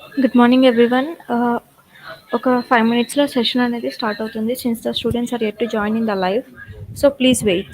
Good morning, everyone. ఒక 5 minutes లో session అనేది స్టార్ట్ అవుతుంది since the students are yet to join in the live. So please wait.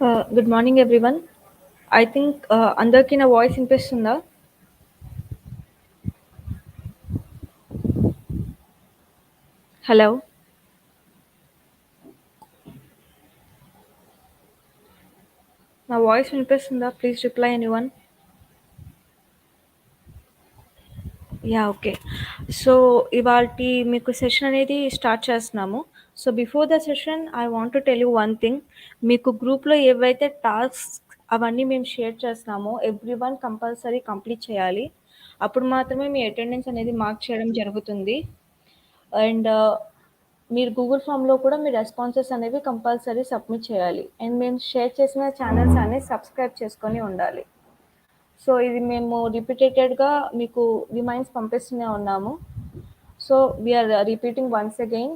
Good morning, everyone. I think అందరికీ నా voice వినిపిస్తుందా? Hello, నా voice వినిపిస్తుందా? Please reply anyone. Yeah, okay. So ఇవాల్టి మీకు సెషన్ అనేది స్టార్ట్ చేస్తున్నాము. So before the session I want to tell you one thing. మీకు గ్రూప్లో ఏవైతే టాస్క్స్ అవన్నీ మేము షేర్ చేస్తున్నామో ఎవ్రీ వన్ కంపల్సరీ కంప్లీట్ చేయాలి. అప్పుడు మాత్రమే మీ అటెండెన్స్ అనేది మార్క్ చేయడం జరుగుతుంది. అండ్ మీరు గూగుల్ ఫామ్లో కూడా మీ రెస్పాన్సెస్ అనేవి కంపల్సరీ సబ్మిట్ చేయాలి. అండ్ మేము షేర్ చేసిన ఛానల్స్ అన్ని సబ్స్క్రైబ్ చేసుకొని ఉండాలి. సో ఇది మేము రిపీటెడ్గా మీకు రిమైండ్స్ పంపిస్తూనే ఉన్నాము. So we're repeating once again,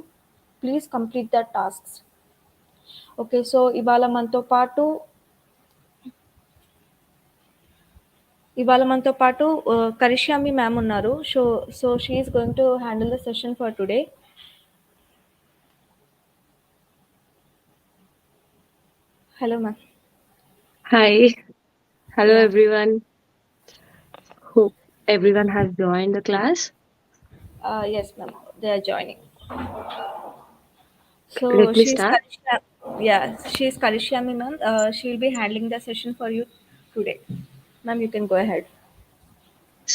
please complete the tasks. Okay, so ఇవాళ మనతో పాటు కరిష్యామి మ్యామ్ ఉన్నారు. So she is going to handle the session for today. Hello, ma'am. Hi, hello Yeah. everyone. Hope everyone has joined the class. Yes, ma'am. They are joining. So Let me she's start. Karisha. Yeah, she's Karishyami, ma'am. She'll be handling the session for you today. Ma'am, you can go ahead.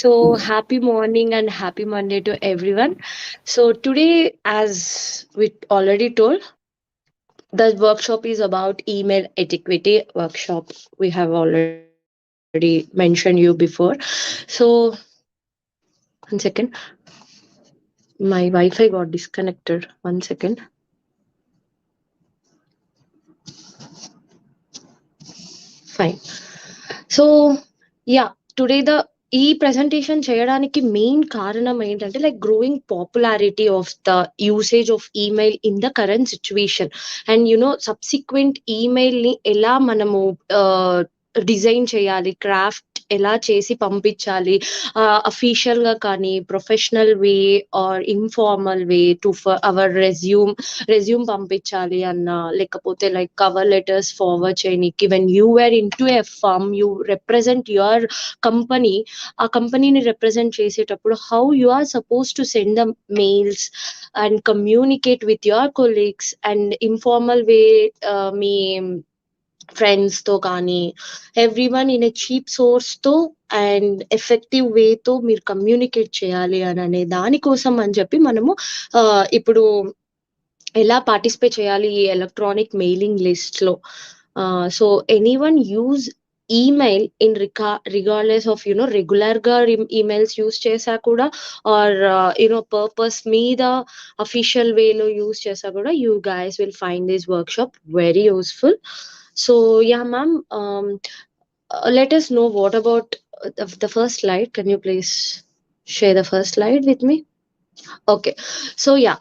So, happy morning and happy Monday to everyone. So, today, as we already told, the workshop is about email etiquette workshop. We have already mentioned you before. So, 1 second. My Wi Fi got disconnected. 1 second. Fine. So yeah today ఈ presentation చేయడానికి main కారణం ఏంటంటే like growing popularity of the usage of email in the current situation and subsequent email ని ఎలా మనము design చేయాలి, craft ఎలా చేసి పంపించాలి, అఫీషియల్ గా కానీ professional way or informal way to our resume పంపించాలి అన్న, లేకపోతే లైక్ కవర్ లెటర్స్ ఫార్వర్డ్ చేయడానికి when you were in to a firm you represent your company, ఆ కంపెనీని రిప్రజెంట్ చేసేటప్పుడు how you are suppose to send the mails and communicate with your colleagues and informal way మీ friends తో కానీ everyone in a cheap source తో and effective వేతో మీరు communicate చేయాలి అని అనే దానికోసం అని చెప్పి మనము ఇప్పుడు ఎలా పార్టిసిపేట్ చేయాలి ఈ ఎలక్ట్రానిక్ మెయిలింగ్ లిస్ట్ లో. So anyone use email in regardless of regular గా ఈమెయిల్స్ యూస్ చేసా కూడా ఆర్ పర్పస్ మీద అఫీషియల్ వేలో యూస్ చేసా కూడా you guys will find this work shop very useful. So yeah, ma'am, let us know what about the first slide. Can you please share the first slide with me? Okay. So yeah,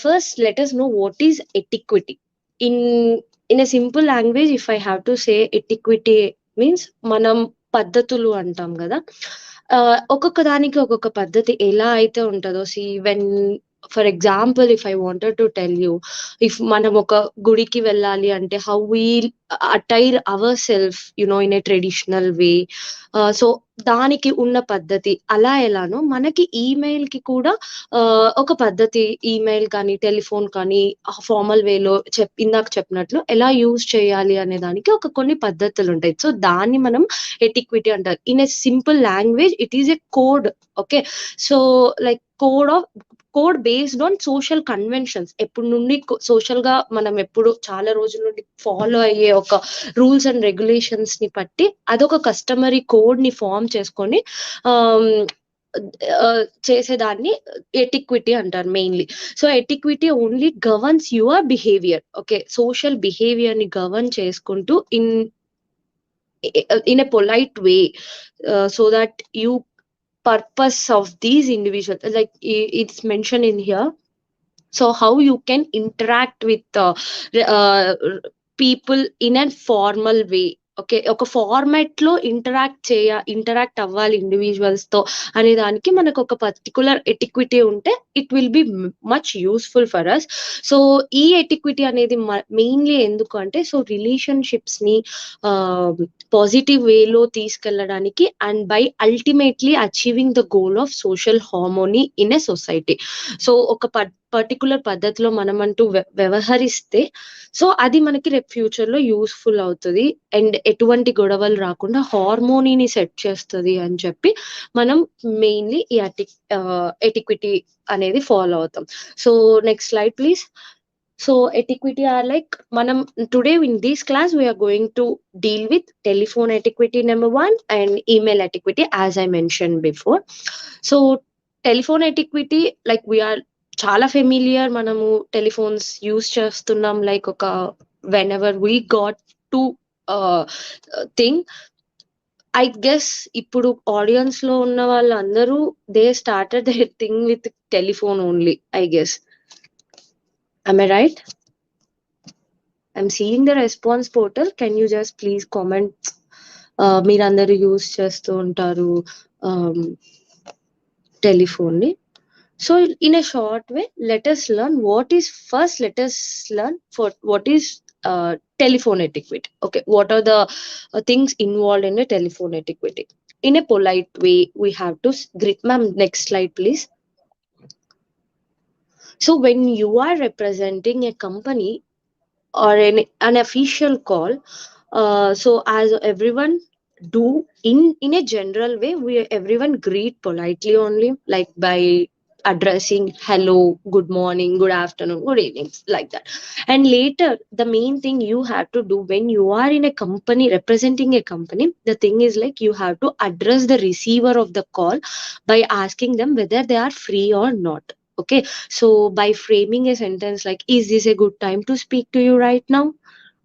first let us know what is etiquette. In in a simple language, if I have to say etiquette means మనం పద్ధతులు అంటాం కదా. ఒక్కొక్క దానికి ఒక్కొక్క పద్ధతి ఎలా అయితే ఉంటుందో, see when for example if I wanted to tell you, if మనం ఒక గుడికి వెళ్ళాలి అంటే how we attire our self in a traditional way. So దానికి ఉన్న పద్ధతి అలా ఎలానో మనకి ఈమెయిల్ కి కూడా ఒక పద్ధతి, ఈమెయిల్ కానీ టెలిఫోన్ కానీ ఫార్మల్ వేలో ఇందాక చెప్పినట్లు ఎలా యూజ్ చేయాలి అనే దానికి కొన్ని పద్ధతులు ఉంటాయి. సో దాన్ని మనం ఎటిక్విటీ అంటారు. In a simple language it is a code. Okay, so like code based on social conventions. ఎప్పుడు నుండి సోషల్ గా మనం ఎప్పుడు చాలా రోజుల నుండి ఫాలో అయ్యే ఒక రూల్స్ అండ్ రెగ్యులేషన్స్ ని బట్టి అదొక కస్టమరీ కోడ్ ని ఫామ్ చేసుకొని చేసేదాన్ని ఎటిక్విటీ అంటారు mainly. So etiquette only governs your behavior. Okay, social behavior ని గవర్న్ చేసుకుంటూ in a polite way, so that you purpose of these individuals, like it's mentioned in here. So how you can interact with uh, people in a formal way. Okay. ఒక ఫార్మాట్‌లో interact అవ్వాలి ఇండివిడ్యువల్స్‌తో అనే దానికి మనకొక particular etiquette ఉంటే it will be much useful for us. So, ఈ etiquette అనేది mainly ఎందుకు అంటే సో, రిలేషన్‌షిప్స్‌ని పాజిటివ్ వేలో తీసుకెళ్లడానికి and by ultimately achieving the goal of social harmony in a society. So, ఒక పర్టిక్యులర్ పద్ధతిలో మనమంటూ వ్యవహరిస్తే సో, అది మనకి రేపు ఫ్యూచర్‌లో యూజ్‌ఫుల్ అవుతది. అండ్ ఎటువంటి గొడవలు రాకుండా హార్మోనీని సెట్ చేస్తది అని చెప్పి మనం మెయిన్‌లీ ఈ ఎటిక్విటీ అనేది ఫాలో అవుతాం. So, next slide please. So etiquette are like manam today in this class we are going to deal with telephone etiquette number 1 and email etiquette as I mentioned before. So telephone etiquette like we are చాలా familiar, మనము telephones use చేస్తున్నాం like ఒక whenever we got to thing. I guess ఇప్పుడు audience లో ఉన్న వాళ్ళందరూ they started they thing with telephone only I guess. Am I right? I'm seeing the response portal. Can you just please comment? మీరందరూ use చేస్తూ ఉంటారు టెలిఫోన్ని. So in a short way, let us learn let us learn for what is telephone etiquette. Okay, what are the things involved in a telephone etiquette? In a polite way, we have to greet. Ma'am, next slide, please. So when you are representing a company or an official call, so as everyone do in a general way, we everyone greet politely only, like by addressing hello, good morning, good afternoon, good evening, like that. And later the main thing you have to do when you are in a company representing a company, the thing is like you have to address the receiver of the call by asking them whether they are free or not. Okay, so by framing a sentence like, is this a good time to speak to you right now?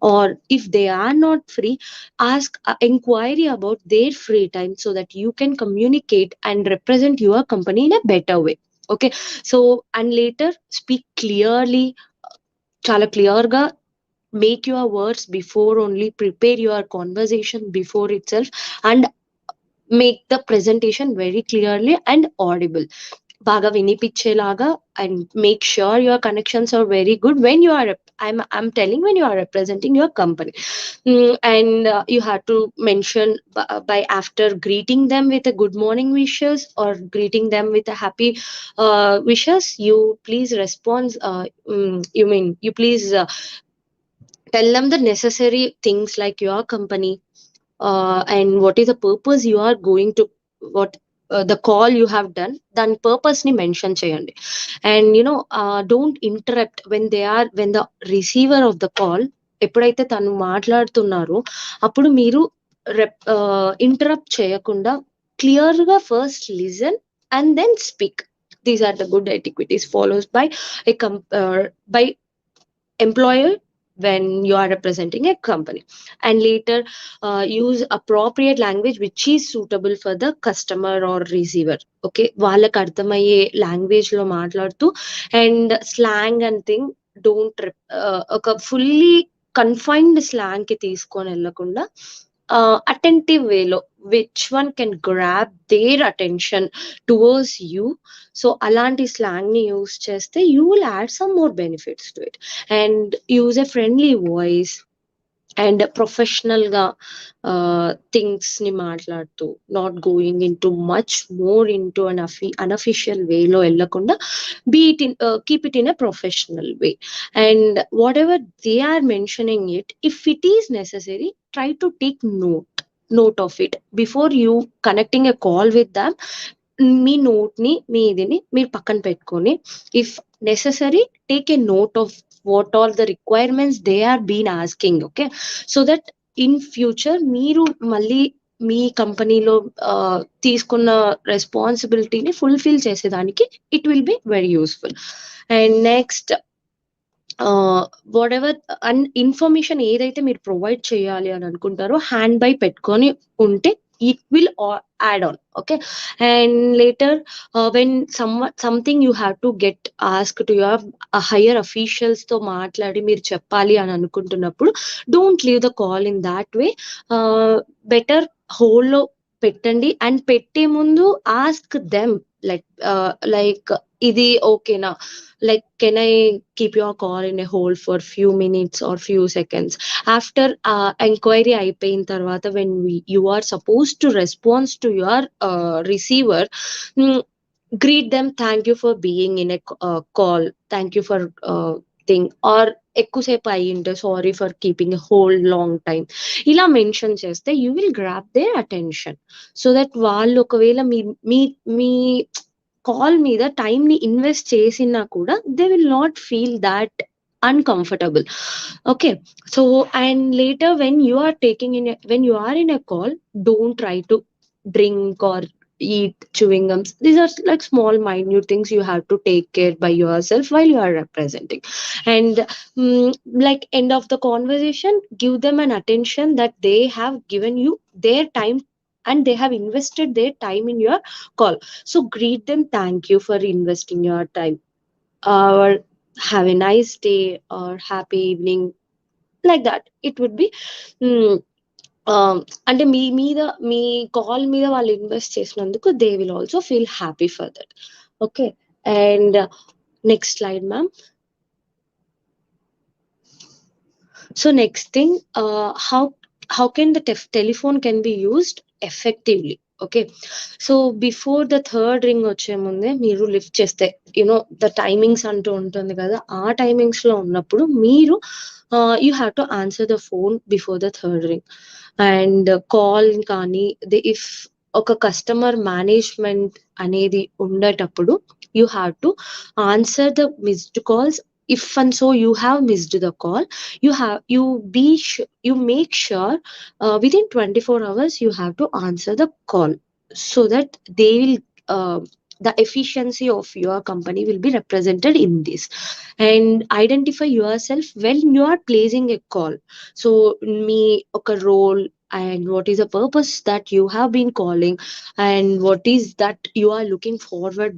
Or if they are not free, ask inquiry about their free time so that you can communicate and represent your company in a better way. Okay, so and later speak clearly, chala clear ga make your words before only, prepare your conversation before itself, and make the presentation very clearly and audible, బాగా వినిపించేలాగా, and make sure your connections are very good when you are I'm telling when you are representing your company. And you have to mention by after greeting them with a good morning wishes or greeting them with a happy wishes, you please respond, you mean you please tell them the necessary things like your company and what is the purpose you are going to, what the call you have done, దాని purpose ని mention చేయండి. And don't interrupt when the receiver of the call, ఎప్పుడైతే తను మాట్లాడుతున్నారో అప్పుడు మీరు interrupt చేయకుండా clear గా first listen and then speak. These are the good etiquettes follows by by employer when you are representing a company. And later use appropriate language which is suitable for the customer or receiver. Okay, వాళ్ళకి అర్థమయ్యే language లో మాట్లాడుతూ, and slang and thing don't ఒక fully confined slang కి తీసుకొని వెళ్ళకుండా attentive వేలో which one can grab their attention towards you. So అలాంటి స్లాంగ్ ని యూస్ చేస్తే you will add some more benefits to it. And use a friendly voice and professional గా things ని మాట్లాడుతూ, not going in too much more in to un unofficial వేలో వెళ్ళకుండా be it in keep it in a professional way. And whatever they are mentioning it, if it is necessary try to take note of it before you connecting a call with them. మీ note ని మీ ఇదిని మీరు పక్కన పెట్టుకొని, if necessary take a note of what all the requirements they are been asking. Okay, so that in future మీరు మళ్ళీ మీ కంపెనీలో తీసుకున్న రెస్పాన్సిబిలిటీని ఫుల్ఫిల్ చేసేదానికి it will be very useful. And next whatever information ఏదైతే మీరు ప్రొవైడ్ చేయాలి అని అనుకుంటారో హ్యాండ్ బై పెట్టుకొని ఉంటే it will add on. Okay. And later, when something you have to get asked to your higher officials తో మాట్లాడి మీరు చెప్పాలి అని అనుకుంటున్నప్పుడు, don't leave the call in that way. Better hold లో పెట్టండి. అండ్ పెట్టే ముందు ఆస్క్ దెమ్, లైక్ లైక్ ఇది ఓకేనా, like can I keep your call in a hold for few minutes or few seconds. After enquiry అయిపోయిన తర్వాత, when you are supposed to respond to your receiver, mm, greet them, thank you for being in a call, thank you for thing, or ఎక్కువసేపు అయ్యింటే sorry for keeping a whole long time, ఇలా mention చేస్తే you will grab their attention. So that వాళ్ళు ఒకవేళ మీ మీ మీ call మీద టైం ని ఇన్వెస్ట్ చేసినా కూడా they will not feel that uncomfortable. Okay. So and later, when you are taking in when you are in a call, don't try to drink or eat chewing gums. These are like small minute things you have to take care by yourself while you are representing. And like end of the conversation, give them an attention that they have given you their time and they have invested their time in your call. So greet them, thank you for investing your time, or have a nice day or happy evening, like that. It would be mm, అంటే మీ మీద మీ call మీద వాళ్ళు invest చేసినందుకు they will also feel happy for that. Okay. And next slide ma'am. So next thing, how can the telephone can be used effectively? Okay. So before the third ring వచ్చే ముందే మీరు lift చేస్తే, the timings అంటూ ఉంటుంది కదా, ఆ timings లో ఉన్నప్పుడు మీరు you have to answer the phone before the third ring. And call కానీ ఇఫ్ ఒక కస్టమర్ మేనేజ్మెంట్ అనేది ఉండేటప్పుడు you have to answer the missed calls. If and so you have missed the call, you make sure within 24 hours you have to answer the call, so that they will the efficiency of your company will be represented in this. And identify yourself when you are placing a call. So me oka role, and what is the purpose that you have been calling, and what is that you are looking forward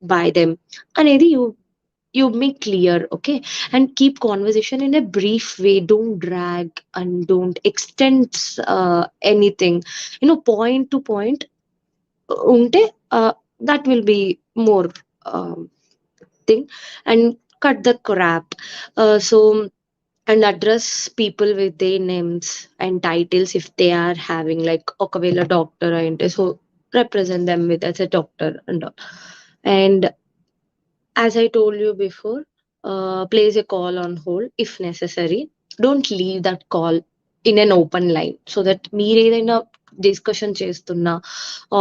by them అనేది you make clear. Okay. And keep conversation in a brief way, don't drag and don't extend anything, point to point unte that will be more thing. And cut the crap. So and address people with their names and titles if they are having, like okavela doctor ante, so represent them with as a doctor and all. And as I told you before, place a call on hold if necessary. Don't leave that call in an open line, so that మీరు ఏదైనా discussion చేస్తున్నా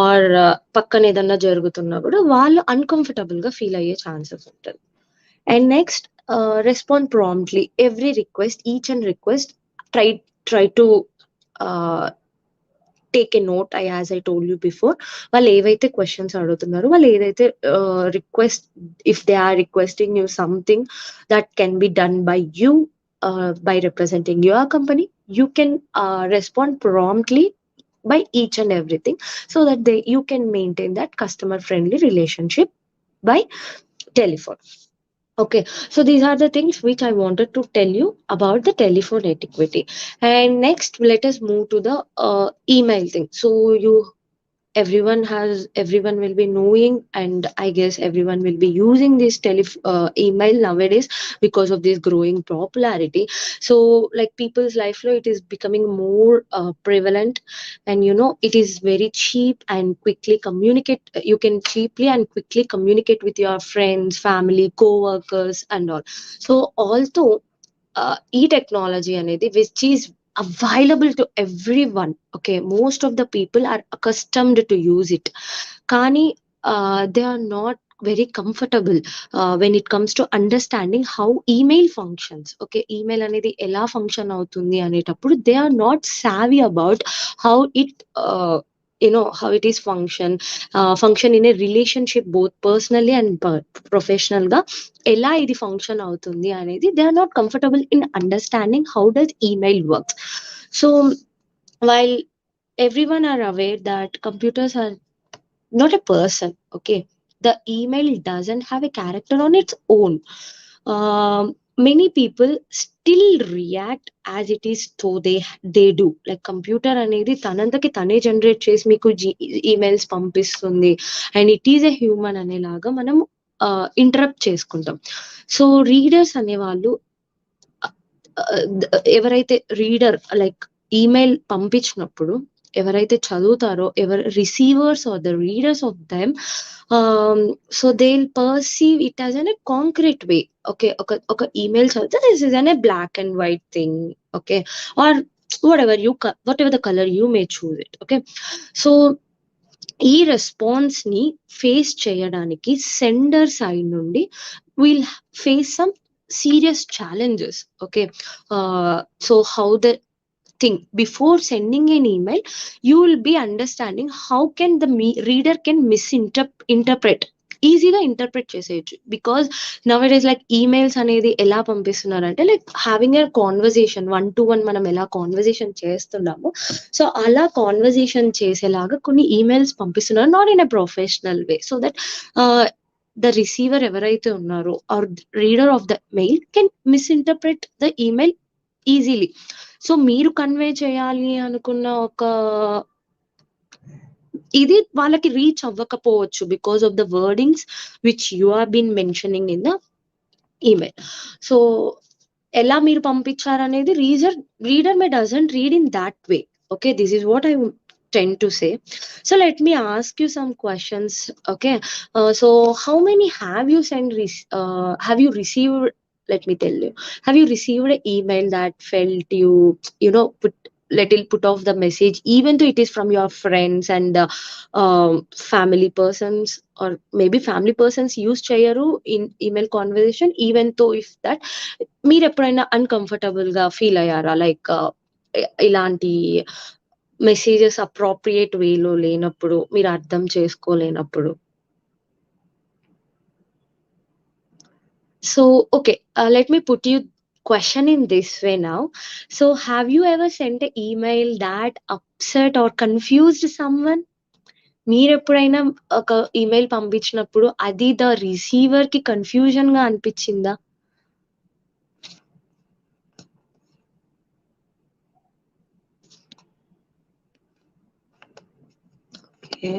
are పక్కన ఏదన్నా జరుగుతున్నా కూడా వాళ్ళు uncomfortable గా feel అయ్యే ఛాన్సెస్ ఉంటుంది. And next, respond promptly every request, each and request. Try try to take a note. As I told you before, వాళ్ళు ఏవైతే క్వశ్చన్స్ అడుగుతున్నారు, వాళ్ళు ఏదైతే request, if they are requesting you something that can be done by you by representing your company, you can respond promptly by each and everything, so that you can maintain that customer friendly relationship by telephone. Okay, so these are the things which I wanted to tell you about the telephone etiquette. And next, let us move to the email thing. So everyone will be knowing, and I guess everyone will be using this email nowadays because of this growing popularity. So like people's life flow, it is becoming more prevalent, and it is very cheap and quickly communicate. You can cheaply and quickly communicate with your friends, family, co-workers and all. So although e-technology అనేది which is available to everyone, okay, most of the people are accustomed to use it, కానీ they are not very comfortable when it comes to understanding how email functions. Okay, email అనేది ఎలా function అవుతుంది అనేటప్పుడు they are not savvy about how it how it is function in a relationship, both personally and professional గా ఎలా ఇది function అవుతుంది అనేది they are not comfortable in understanding how does email works. So while everyone are aware that computers are not a person. Okay, the email doesn't have a character on its own. Many people still react as it is, so they do. Like computer అనేది తనంతకి తనే generate చేసి మీకు emails పంపిస్తుంది and it is a human అనేలాగా మనం interrupt చేసుకుంటాం. So readers అనేవాళ్ళు ఎవరైతే రీడర్ లైక్ ఈమెయిల్ పంపించినప్పుడు ఎవరైతే చదువుతారో receivers are the readers of them, so they will perceive it as an a concrete way. Okay, ఒక ఈమెయిల్ చదివితే this is an a black and white thing. Okay, or whatever the colour you may choose it. Okay, so ఈ response ని face చేయడానికి sender side నుండి will face some serious challenges. Okay, so how the thing before sending an email, you will be understanding how can the reader can misinterpret, ఈజీగా interpret చేసేయచ్చు. Because now it is like emails అనేది ఎలా పంపిస్తున్నారంటే like having a conversation, 1-to-1 మనం ఎలా conversation చేస్తున్నామో so అలా conversation చేసేలాగా కొన్ని ఈమెయిల్స్ పంపిస్తున్నారు, not in a professional way. So that the receiver ఎవరైతే ఉన్నారో or reader of the mail can misinterpret the email easily. So మీరు కన్వే చేయాలి అనుకున్న ఒక ఇది వాళ్ళకి రీచ్ అవ్వకపోవచ్చు because of the wordings which you have been mentioning in the email. So ఎలా మీరు పంపించారనేది reader may doesn't read in that way. Okay, this is what I tend to say. So let me ask you some questions. Okay, so how many have you have you received, let me tell you, have you received an email that felt you know put little put off the message even though it is from your friends and family persons, or maybe family persons use cheyaru in email conversation even though if that మీరు ఎప్పుడైనా uncomfortable గా feel అయ్యారా? Like ఇలాంటి messages appropriate వేలో లేనప్పుడు, మీరు అర్థం చేసుకోలేనప్పుడు. So okay, let me put you question in this way now. So have you ever sent an email that upset or confused someone? మీరు ఎప్పుడైనా ఒక ఈమెయిల్ పంపించినప్పుడు అది ద రిసీవర్ కి కన్ఫ్యూజన్ గా అనిపించిందా? Okay.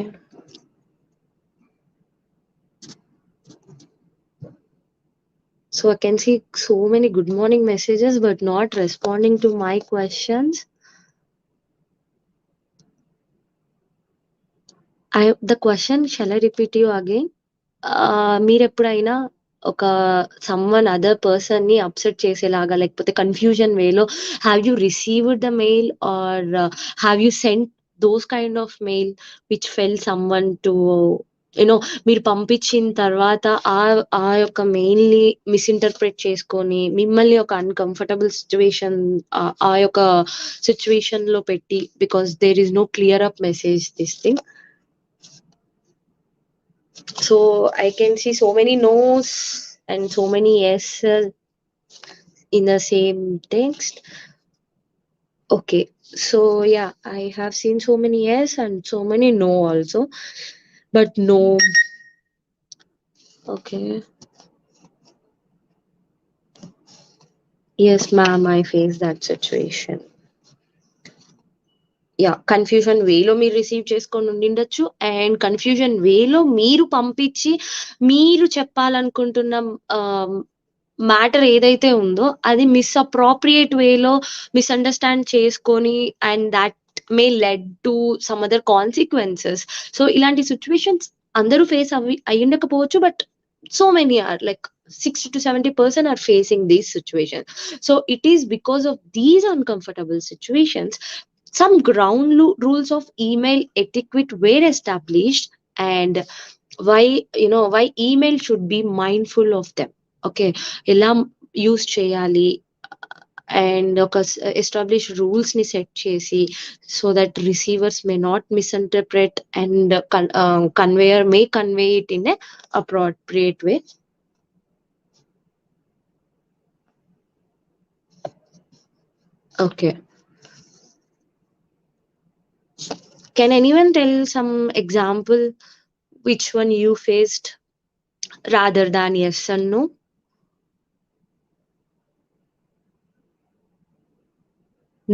So I can see so many good morning messages but not responding to my questions. The question, shall I repeat you again? మీరు ఎప్పుడైనా ఒక సమ్వన్ అదర్ పర్సన్ ని అప్సెట్ చేసేలాగా లేకపోతే కన్ఫ్యూజన్ వేలో have you received the mail or have you sent those kind of mail which fell someone to you know మీరు పంపించిన తర్వాత ఆ యొక్క మెయిల్ ని మిస్ఇంటర్ప్రిట్ చేసుకొని మిమ్మల్ని ఒక అన్కంఫర్టబుల్ సిచ్యువేషన్, ఆ యొక్క సిచ్యువేషన్ లో పెట్టి because there is no clear up message this thing. So I can see so many no's and so many yes in the same text. Okay, so yeah, I have seen so many yes and so many no also, but no. Okay, yes ma'am, I face that situation. Yeah, confusion వేలో మీరు receive చేసుకొని ఉండిండొచ్చు and confusion వేలో మీరు పంపించి మీరు చెప్పాలనుకుంటున్న matter ఏదైతే ఉందో అది మిస్అప్రోప్రియేట్ వేలో మిస్అండర్స్టాండ్ చేసుకొని and that may led to some other consequences. So ఇలాంటి సిచ్యువేషన్స్ అందరూ ఫేస్ అయ్యుండకపోవచ్చు, but so many are like 60 to 70% are facing these situations. So it is because of these uncomfortable situations some ground rules of email etiquette were established, and why email should be mindful of them. Okay, ఎలా use చేయాలి and ఒక establish rules ని set చేసి so that receivers may not misinterpret and conveyor May convey it in a appropriate way. Okay. Can anyone tell some example which one you faced rather than yes and no?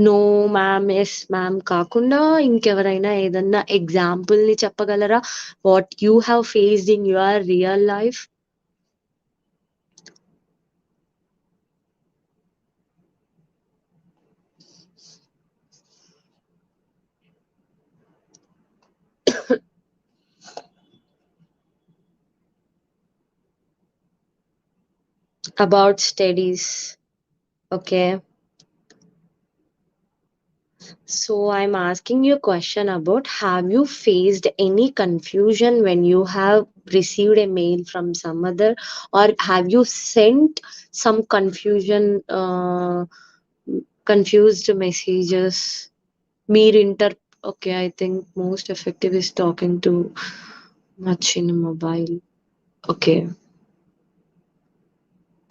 No ma'am, yes ma'am కాకుండా ఇంకెవరైనా ఏదన్నా ఎగ్జాంపుల్‌ని చెప్పగలరా? What you have faced in your real life? About studies. Okay. So I'm asking you a question about, have you faced any confusion when you have received a mail from some other, or have you sent some confused messages? Mere inter Okay, I think most effective is talking to much in a mobile. Okay,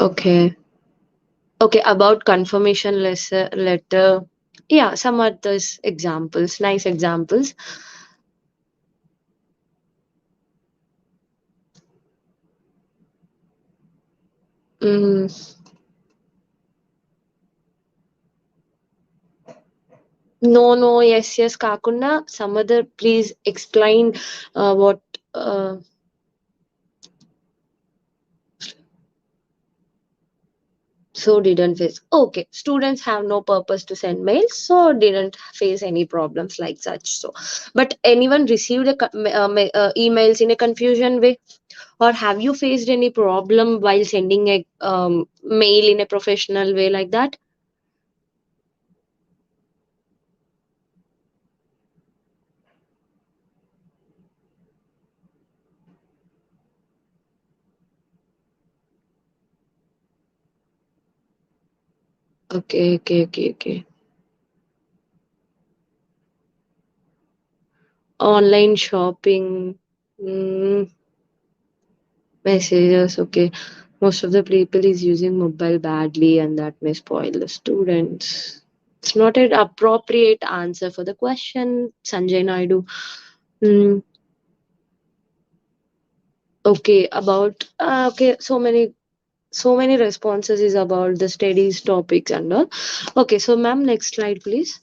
okay, okay. About confirmation letter. Yeah, some others examples, nice examples. Mm, no, no, yes, yes, కాకుండా some other, please explain what uh, so didn't face. Okay, students have no purpose to send mails, so didn't face any problems like such. So, but anyone received emails in a confusion way, or have you faced any problem while sending a mail in a professional way like that? Okay, okay, okay, okay. Online shopping. Mm, Messages, okay. Most of the people is using mobile badly and that may spoil the students. It's not an appropriate answer for the question, Sanjay Naidu. Mm, okay, about okay, so many responses is about the studies topics and all. Okay, so ma'am, next slide, please.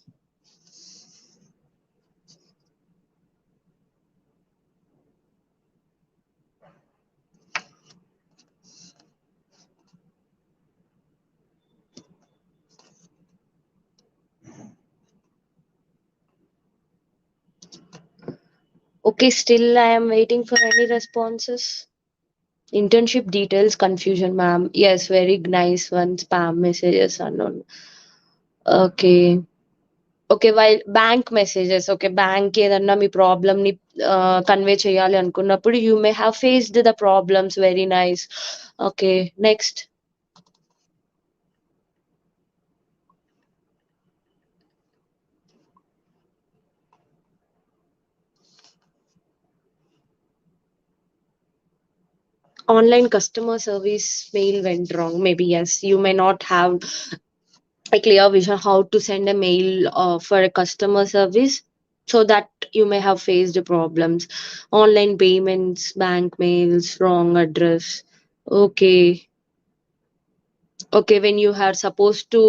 Okay, still I am waiting for any responses. Internship details confusion, ma'am. Yes, very nice one. Spam messages unknown. Okay. Okay. While bank messages, okay. Bank ఏదన్నా మీ ప్రాబ్లమ్‌ని convey చేయాలి అనుకున్నప్పుడు you may have faced the problems. Very nice. Okay. Next. Online customer service mail went wrong. Maybe yes, you may not have a clear vision how to send a mail for a customer service, so that you may have faced problems. Online payments, bank mails, wrong address. Okay. Okay, when you are supposed to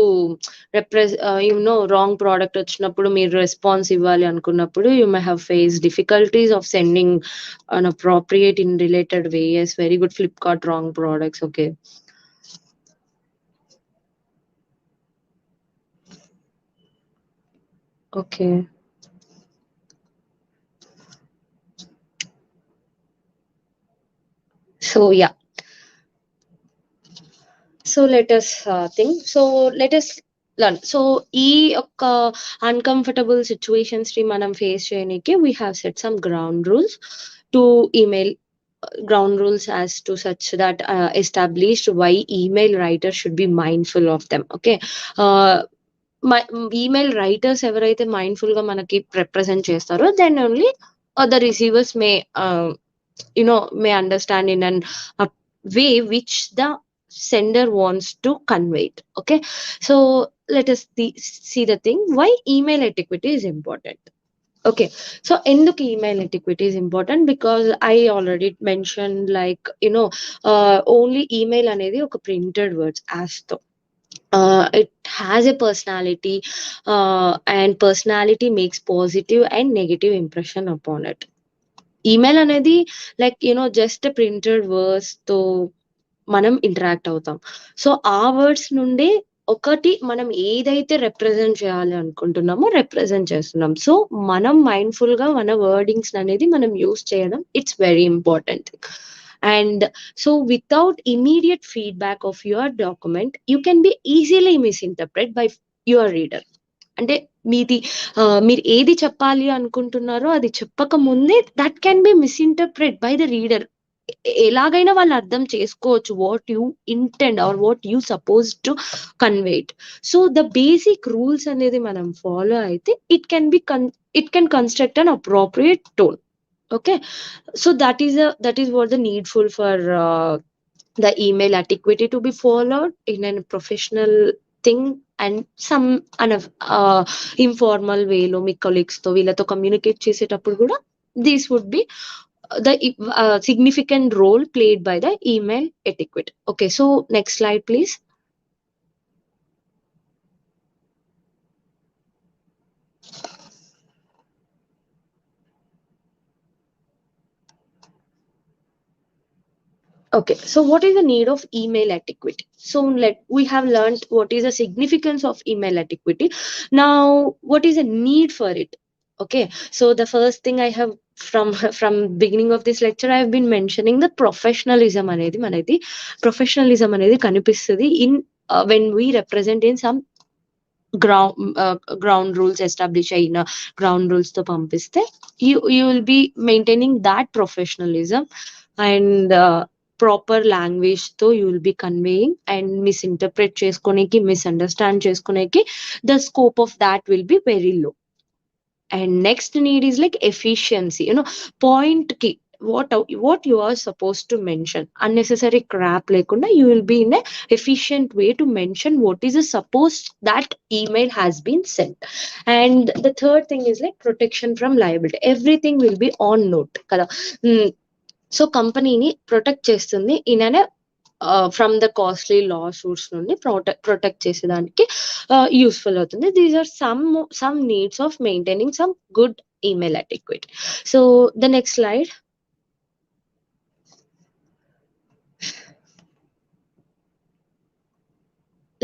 wrong product వచ్చినప్పుడు మీరు response ఇవ్వాలి అనుకున్నప్పుడు you may have faced difficulties of sending an appropriate in related way. Yes, very good. Flipkart wrong products. Okay. Okay. So yeah. So let us think. So let us learn. So ఈ యొక్క uncomfortable situations ని మనం face చేయడానికి we have set some ground rules to email, ground rules as to such that established why email writers should be mindful of them. Okay. uh, email writers ఎవరైతే mindful గా మనకి represent చేస్తారో then only the receivers may understand in an a way which the sender wants to convey it. Okay. So let us see the thing why email etiquette is important. Okay, so ఎందుకు email etiquette is important? Because I already mentioned, like, only email అనేది ఒక printed words as తో it has a personality, and personality makes positive and negative impression upon it. Email అనేది like just printed words తో మనం interact అవుతాం. So ఆ words నుండే ఒకటి మనం ఏదైతే రిప్రజెంట్ చేయాలి అనుకుంటున్నామో రిప్రజెంట్ చేస్తున్నాం. సో మనం మైండ్ఫుల్ గా మన వర్డింగ్స్ అనేది మనం యూస్ చేయడం it's very important. And so without immediate feedback of your document you can be easily misinterpret by your reader. అంటే మీది మీరు ఏది చెప్పాలి అనుకుంటున్నారో అది చెప్పక ముందే that can be misinterpret by the reader. ఎలాగైనా వాళ్ళు అర్థం చేసుకోవచ్చు what you intend or what you suppose to convey. So the basic rules అనేది మనం ఫాలో అయితే it can construct an appropriate tone. Okay, so that is what the needful for the email etiquette to be followed in a professional thing, and some informal way లో మీ colleagues తో వీళ్ళతో communicate చేసేటప్పుడు కూడా this would be the significant role played by the email etiquette. Okay, so next slide please. Okay, so what is the need of email etiquette? So we have learned what is the significance of email etiquette. Now, what is the need for it? Okay, so the first thing I have from from beginning of this lecture, I have been mentioning the professionalism అనేది మనది professionalism అనేది కనిపిస్తుంది in when we represent in some ground rules establish అయిన ground rules తో పంపిస్తే you will be maintaining that professionalism, and proper language తో you will be conveying, and misinterpret చేసుకోనికి misunderstand చేసుకోనికి the scope of that will be very low. And next need is like efficiency. Point కి what you are supposed to mention, unnecessary crap lekunda you will be in a efficient way to mention what is a suppose that email has been sent. And the third thing is like protection from liability. Everything will be on note kada. So కంపెనీని protect చేస్తుంది in an from the costly lawsuits నుండి protect చేసేదానికి useful అవుతుంది. These are some needs of maintaining some good email etiquette. So the next slide.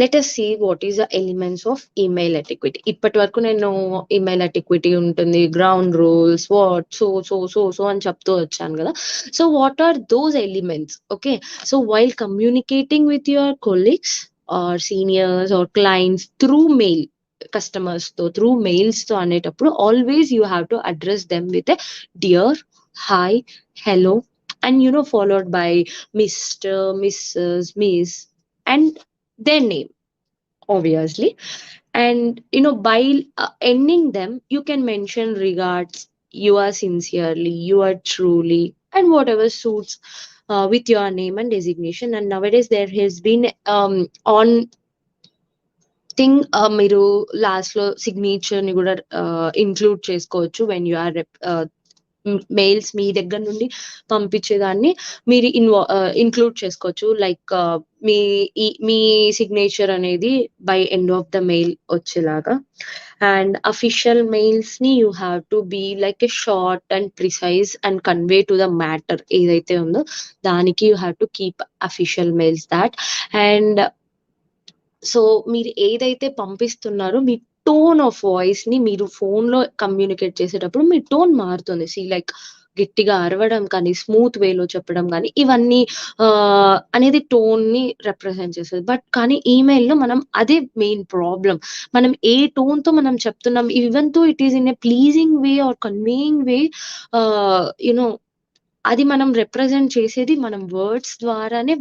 Let us see what is the elements of email etiquette. ఇప్పటి వరకు నేను email etiquette ఉంటుంది, ground rules, what so అని చెప్తూ వచ్చాను కదా. So what are those elements? Okay, so while communicating with your colleagues or seniors or clients through mail, customers తో through mails తో అనేటప్పుడు always you have to address them with a dear, hi, hello, and followed by Mr., Mrs., Miss, and their name obviously. And by ending them you can mention regards, you are sincerely, you are truly, and whatever suits with your name and designation. And nowadays there has been on thing మీరు last లో signature ని కూడా include చేసుకోవచ్చు when you are mails మీ దగ్గర నుండి పంపించేదాన్ని మీరు ఇంక్లూడ్ చేసుకోవచ్చు. లైక్ మీ సిగ్నేచర్ అనేది by end of the mail వచ్చేలాగా. అండ్ అఫీషియల్ మెయిల్స్ ని you have to be like a short and precise and convey to the matter ఏదైతే ఉందో దానికి you have to keep official mails that. And so మీరు ఏదైతే పంపిస్తున్నారో మీ tone of voice ని మీరు ఫోన్ లో కమ్యూనికేట్ చేసేటప్పుడు మీ టోన్ మారుతుంది. లైక్ గట్టిగా అరవడం కానీ, స్మూత్ వేలో చెప్పడం కానీ, ఇవన్నీ అనేది టోన్ ని రిప్రజెంట్ చేస్తుంది. బట్ కానీ ఈమెయిల్ లో మనం అదే మెయిన్ ప్రాబ్లం. మనం ఏ టోన్ తో మనం చెప్తున్నాం, even though it is in a pleasing way or conveying way, you know అది మనం రిప్రజెంట్ చేసేది మనం వర్డ్స్ ద్వారానే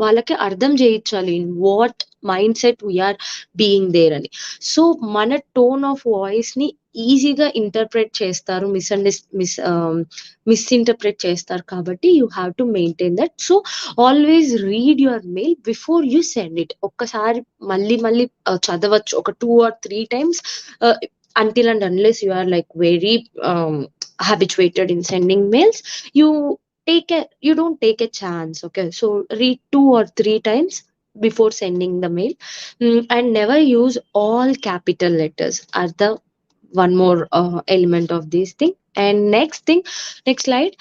వాళ్ళకి అర్థం చేయించాలి in what mindset we are being there అని. సో మన టోన్ ఆఫ్ వాయిస్ ని ఈజీగా ఇంటర్ప్రెట్ చేస్తారు, మిస్ఇంటర్ప్రెట్ చేస్తారు. కాబట్టి you have to maintain that. So always read your mail before you send it. ఒక్కసారి మళ్ళీ చదవచ్చు, ఒక 2 or 3 times until and unless you are like very habituated in sending mails, you you don't take a chance. Okay, so read 2 or 3 times before sending the mail. And never use all capital letters are the one more element of this thing. And next thing, next slide.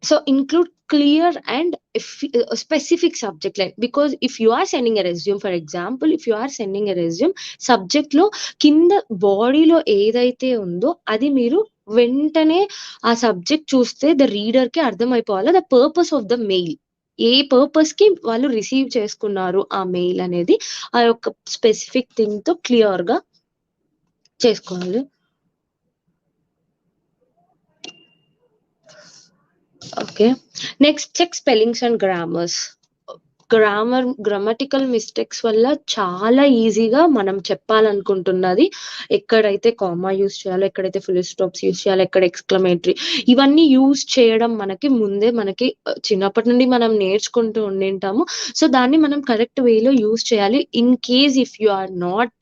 So include clear and a specific subject line, because if you are sending a resume, for example, if you are sending a resume, subject లో కింద బాడీలో ఏదైతే ఉందో అది మీరు వెంటనే ఆ subject చూస్తే ద రీడర్ కి అర్థమైపోవాలి the purpose of the mail, ఏ పర్పస్ కి వాళ్ళు రిసీవ్ చేసుకున్నారు ఆ మెయిల్ అనేది ఆ యొక్క స్పెసిఫిక్ థింగ్ తో క్లియర్ గా చేసుకోవాలి. Okay. Next, check spellings and grammars. Grammatical mistakes వల్ల చాలా ఈజీగా మనం చెప్పాలనుకుంటున్నది ఎక్కడైతే కామా యూస్ చేయాలో, ఎక్కడైతే ఫుల్ స్టాప్స్ యూస్ చేయాలో, ఎక్కడ ఎక్స్క్లమేటరీ, ఇవన్నీ యూస్ చేయడం మనకి ముందే మనకి చిన్నప్పటి నుండి మనం నేర్చుకుంటూ ఉండింటాము. సో దాన్ని మనం కరెక్ట్ వేలో యూస్ చేయాలి. In case if you are not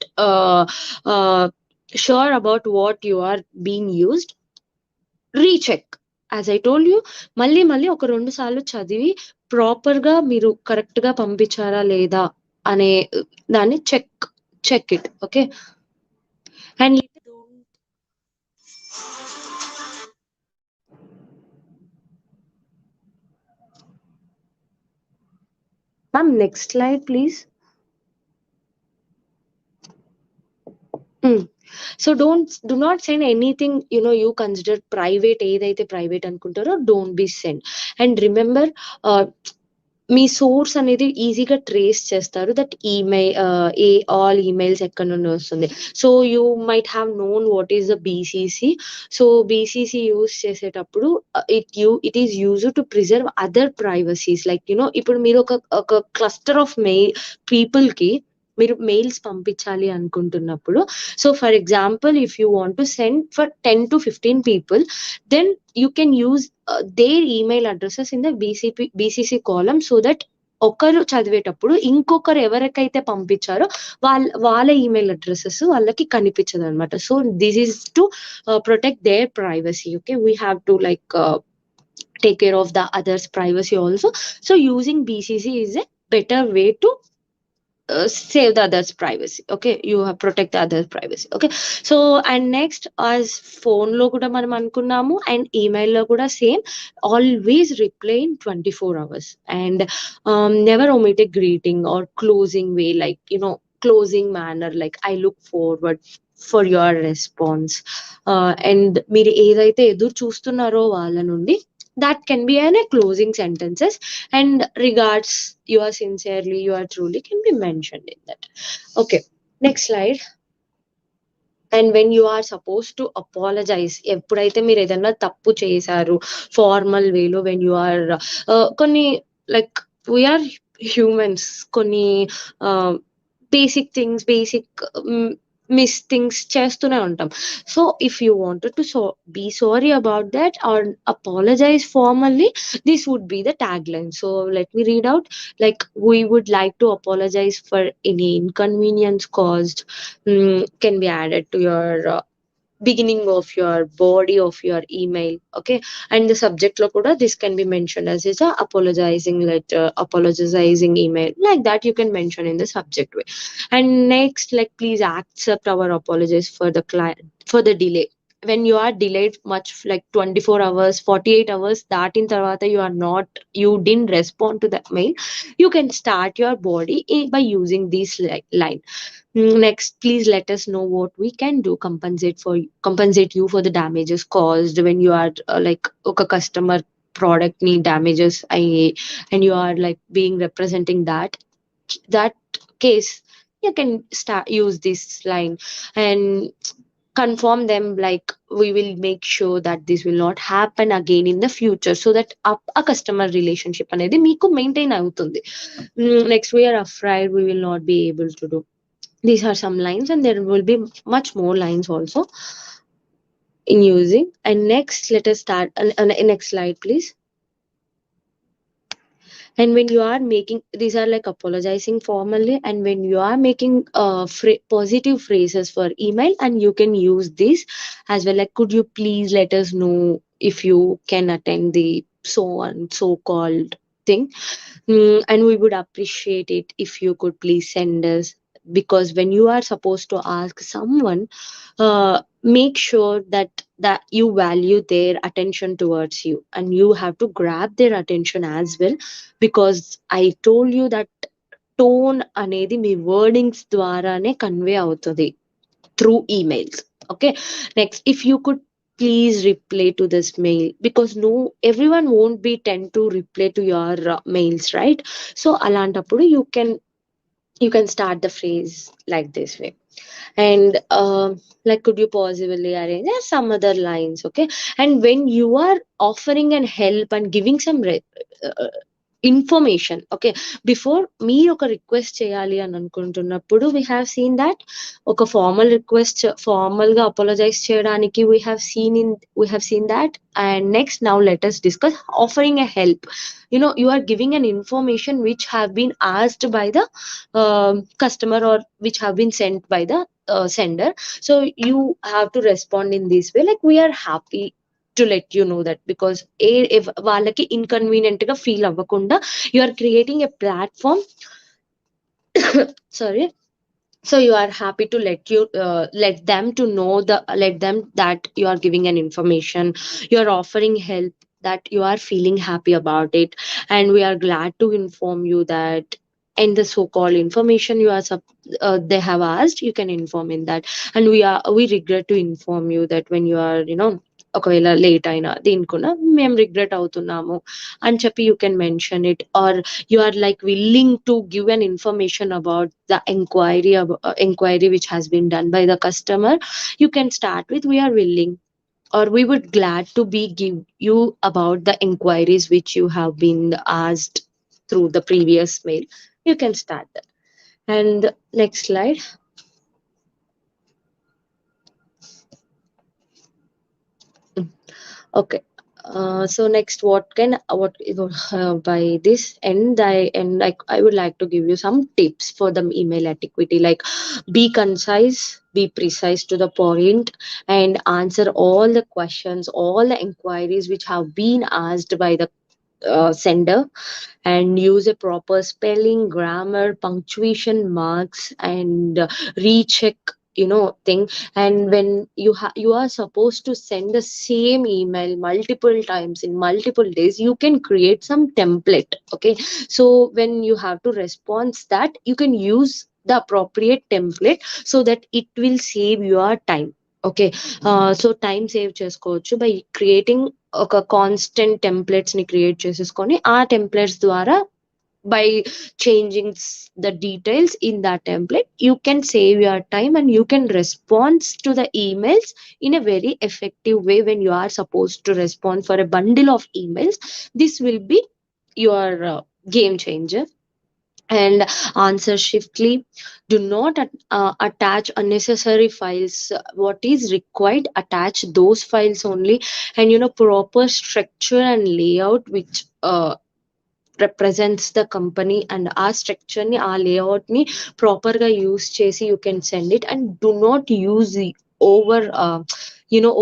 sure about what you are being used, recheck. As I told you, మళ్ళీ మళ్ళీ ఒక 2 సార్లు చదివి ప్రాపర్ గా మీరు కరెక్ట్ గా పంపించారా లేదా అనే దాన్ని check it. Okay. And ma'am next slide please. So do not send anything you consider private, ఏదైతే ప్రైవేట్ అనుకుంటారో don't be send. And remember, మీ సోర్స్ అనేది ఈజీగా ట్రేస్ చేస్తారు, దట్ ఈమెయిల్ ఆల్ ఈమెయిల్స్ ఎక్కడ నుండి వస్తుంది. So you might have known what is the BCC. So BCC use చేసేటప్పుడు it is use to preserve other privacies. Like ఇప్పుడు మీరు ఒక క్లస్టర్ ఆఫ్ పీపుల్ కి మీరు మెయిల్స్ పంపించాలి అనుకుంటున్నప్పుడు, so for example if you want to send for 10 to 15 people, then you can use their email addresses in the BCC column, so that ఒకరు చదివేటప్పుడు ఇంకొకరు ఎవరికైతే పంపించారో వాళ్ళ ఈమెయిల్ అడ్రసెస్ వాళ్ళకి కనిపించదు అనమాట. So this is to protect there privacy. Okay, we have to like take care of the others privacy also. So using BCC is a better way to save the others privacy. Okay, you have protect the others privacy. Okay, so and next, as phone lo kuda manam anukunnamu and email lo kuda same, always reply in 24 hours. And never omit a greeting or closing way, like closing manner, like I look forward for your response. And మీరు ఏదైతే ఎదురు చూస్తున్నారో వాళ్ళ నుండి, that can be a closing sentences. And regards, you are sincerely, you are truly can be mentioned in that. Okay, next slide. And when you are suppose to apologise, ఎప్పుడైతే మీరు ఏదైనా తప్పు చేశారు ఫార్మల్ వేలో, వెన్ యూ ఆర్ కొన్ని like we are humans, కొన్ని basic things, basic miss things చేస్తూనే ఉంటాం. So if you wanted to be sorry about that or apologise formally, this would be the tagline. So let me read out, like, we would like to apologize for any inconvenience caused, can be added to your beginning of your body of your email. Okay, and the subject lo kuda this can be mentioned as is a apologizing letter, apologizing email, like that you can mention in the subject way. And next, like, please accept our apologies for the client for the delay. When you are delayed much, like 24 hours, 48 hours, that in tarvata you didn't respond to that mail, you can start your body by using this line. Next, please let us know what we can do compensate you for the damages caused when you are like a customer product need damages and you are like being representing that case. You can start use this line and confirm them, like, we will make sure that this will not happen again in the future, so that a customer relationship anedi meeku maintain avutundi. Next, we are afraid we will not be able to do. These are some lines, and there will be much more lines also in using. And next, let us start. Next slide, please. And when you are making, these are like apologizing formally, and when you are making positive phrases for email, and you can use this as well, like could you please let us know if you can attend the so on so called thing. And we would appreciate it if you could please send us, because when you are supposed to ask someone, make sure that you value their attention towards you, and you have to grab their attention as well, because I told you that tone అనేది మీ wordings ద్వారానే convey అవుతుంది through emails. Okay, next if you could please reply to this mail, because no everyone won't be tend to reply to your mails, right? So అలాంటప్పుడు you can start the phrase like this way. And like could you possibly arrange, there's some other lines, okay? And when you are offering an help and giving some uh, information, okay, before మీరు ఒక request చేయాలి అని అనుకుంటున్నప్పుడు we have seen that ఒక formal request, formal గా apologise చేయడానికి we have seen that. And next now let us discuss offering a help. You are giving an information which have been asked by the customer, or which have been sent by the sender. So you have to respond in this way, like we are happy to let you know that, because if వాళ్ళకి inconvenient గా feel అవ్వకుండా you are creating a platform. Sorry. So you are happy to let them to know, let them that you are giving an information, you are offering help, that you are feeling happy about it, and we are glad to inform you that, and the so called information they have asked, you can inform in that. And we regret to inform you that when you are ఒకవేళ late అయినా దీనికున్నా మేము regret అవుతున్నాము అని చెప్పి you can mention it. Or you are like willing to give an information about the inquiry which has been done by the customer, you can start with we are willing, or we would glad to be give you about the inquiries which you have been asked through the previous mail. You can start that. And next slide. Okay. So next, by this end, I would like to give you some tips for the email etiquette. Like, be concise, be precise to the point, and answer all the questions, all the inquiries which have been asked by the sender, and use a proper spelling, grammar, punctuation marks, and recheck thing. And when you are supposed to send the same email multiple times in multiple days, you can create some template, okay? So when you have to respond that, you can use the appropriate template so that it will save your time. Okay, so time save చేసుకోవచ్చు by creating ఒక constant templates ని create చేసేసుకొని ఆ templates ద్వారా by changing the details in that template, you can save your time and you can respond to the emails in a very effective way. When you are supposed to respond for a bundle of emails, this will be your game changer. And answer swiftly. Do not attach unnecessary files. What is required, attach those files only. And proper structure and layout which represents the company, and ఆ structure ని ఆ layout ని proper గా use చేసి you can send it. And do not use over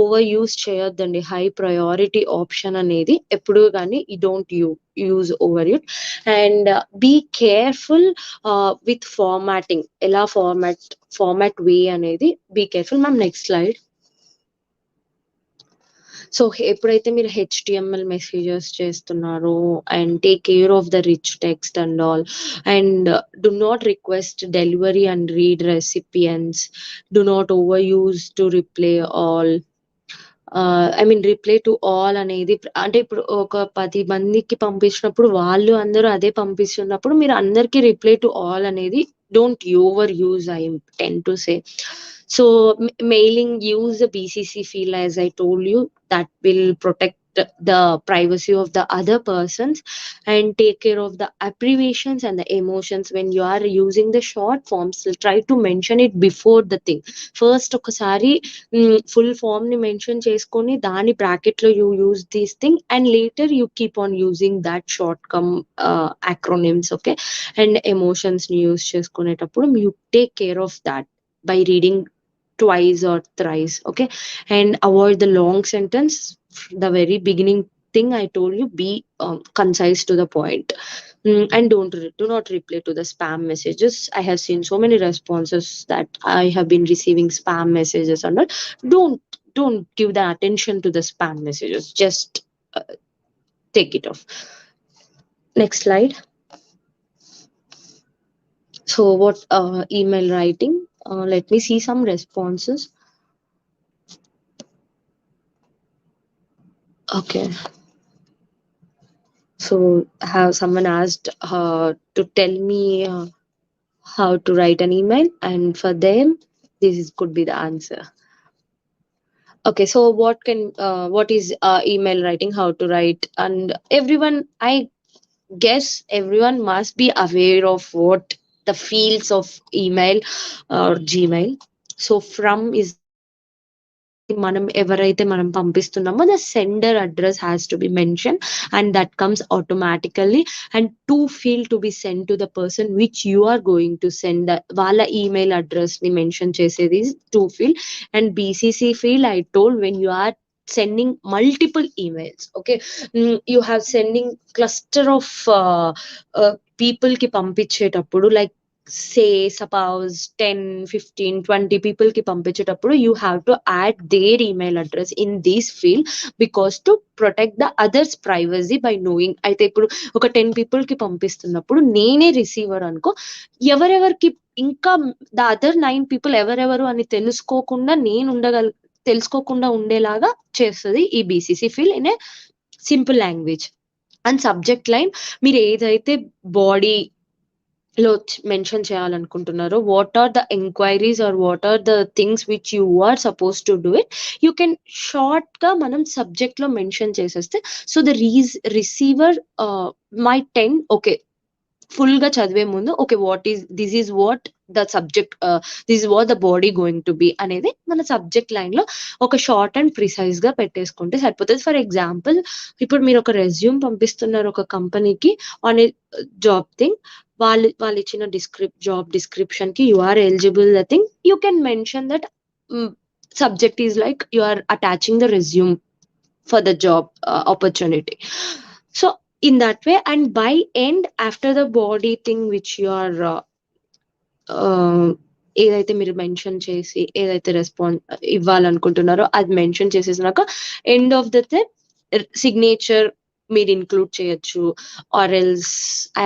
over use చేయొద్దండి. High priority option అనేది ఎప్పుడు కానీ you don't use over it. And be careful with formatting. ఎలా ఫార్మాట్ వే అనేది be careful. Ma'am next slide. So ఎప్పుడైతే మీరు HTML messages చేస్తున్నారో, and take care of the rich text and all, and do not request delivery and read recipients, do not over use to reply all. Reply to all అనేది, అంటే ఇప్పుడు ఒక 10 మందికి పంపించినప్పుడు వాళ్ళు అందరూ అదే పంపిస్తున్నప్పుడు మీరు అందరికీ రిప్లై టు ఆల్ అనేది don't over use, I ten to say. So mailing, use the BCC field as I told you, that will protect the privacy of the other persons, and take care of the abbreviations and the emotions when you are using the short forms. Try to mention it before the thing. First ఒకసారి full form ని mention చేసుకొని దాని bracket లో you use this thing, and later you keep on using that short come acronyms. Okay, and emotions ని use చేసుకునేటప్పుడు you take care of that by reading twice or thrice. Okay, and avoid the long sentence. The very beginning thing I told you, be concise to the point. And do not reply to the spam messages. I have seen so many responses that I have been receiving spam messages and all. Don't give the attention to the spam messages. Just take it off. Next slide. So what email writing? Let me see some responses. Okay. So have someone asked to tell me how to write an email, and for them, could be the answer. Okay, so what is email writing? How to write? And everyone, I guess everyone must be aware of what the fields of email or Gmail. So from is the అది మనం ఎవరైతే మనం పంపిస్తున్నామో the sender address has to be mentioned, and that comes automatically. And to field to be sent to the person which you are going to send, వాళ్ళ email address ని mention చేసేది to field. And BCC field, I told, when you are sending multiple emails. Okay, you have sending cluster of people కి పంపించేటప్పుడు, like say suppose 10, 15, 20 people కి పంపించేటప్పుడు you have to add their email address in this field, because to protect the others privacy by knowing. అయితే ఇప్పుడు ఒక 10 people కి పంపిస్తున్నప్పుడు నేనే receiver అనుకో, ఎవరెవరికి ఇంకా ద అదర్ 9 people ఎవరెవరు అని తెలుసుకోకుండా ఉండేలాగా చేస్తుంది ఈ BCC field in a simple language. And subject line మీరు ఏదైతే బాడీ లో మెన్షన్ చేయాలనుకుంటున్నారో, what are the enquiries or what are the things which you are suppose to do it, you can short గా మనం సబ్జెక్ట్ లో mention చేసేస్తే, so the receiver may then okay full గా చదివే ముందు okay this is what the subject, this is what the body going to be అనేది మన subject line లో ఒక షార్ట్ అండ్ ప్రిసైజ్ గా పెట్టేసుకుంటే సరిపోతుంది. ఫర్ ఎగ్జాంపుల్, ఇప్పుడు మీరు ఒక రెజ్యూమ్ పంపిస్తున్నారు ఒక కంపెనీకి ఆన్ ఏ జాబ్ థింగ్, వాళ్ళు ఇచ్చిన జాబ్ డిస్క్రిప్షన్ కి you are eligible the thing, you can mention that subject is like you are attaching the resume for the job opportunity. So in that way, and by end, after the body thing which you are ఏదైతే మీరు mention చేసి ఏదైతే response ఇవ్వాలనుకుంటున్నారో అది mention చేసేసినాక end of the signature మీరు include చేయొచ్చు, or else